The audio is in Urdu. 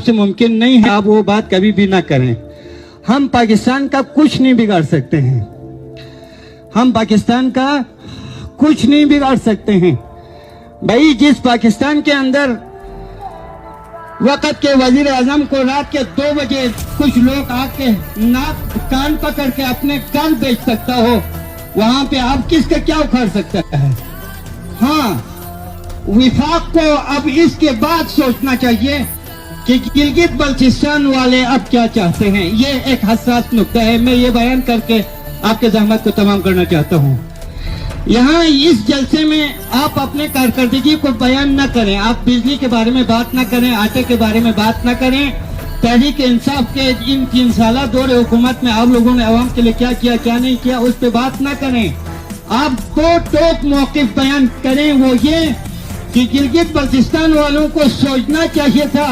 آپ سے ممکن نہیں ہے, آپ وہ بات کبھی بھی نہ کریں. ہم پاکستان کا کچھ نہیں بگاڑ سکتے ہیں, ہم پاکستان کا کچھ نہیں بگاڑ سکتے ہیں. بھائی جس پاکستان کے اندر وقت کے وزیر اعظم کو رات کے 2 بجے کچھ لوگ آ کے ناک کان پکڑ کے اپنے کان بیچ سکتا ہو, وہاں پہ آپ کس کا کیا اکھاڑ سکتا ہے؟ ہاں, وفاق کو اب اس کے بعد سوچنا چاہیے کہ گلگت بلتستان والے اب کیا چاہتے ہیں. یہ ایک حساس نقطہ ہے, میں یہ بیان کر کے آپ کے زحمت کو تمام کرنا چاہتا ہوں. یہاں اس جلسے میں آپ اپنے کارکردگی کو بیان نہ کریں, آپ بجلی کے بارے میں بات نہ کریں, آٹے کے بارے میں بات نہ کریں, تحریک انصاف کے ان 3 سالہ دور حکومت میں آپ لوگوں نے عوام کے لیے کیا کیا کیا نہیں کیا اس پہ بات نہ کریں. آپ 2 ٹوک موقف بیان کریں, وہ یہ کہ گلگت بلتستان والوں کو سوچنا چاہیے تھا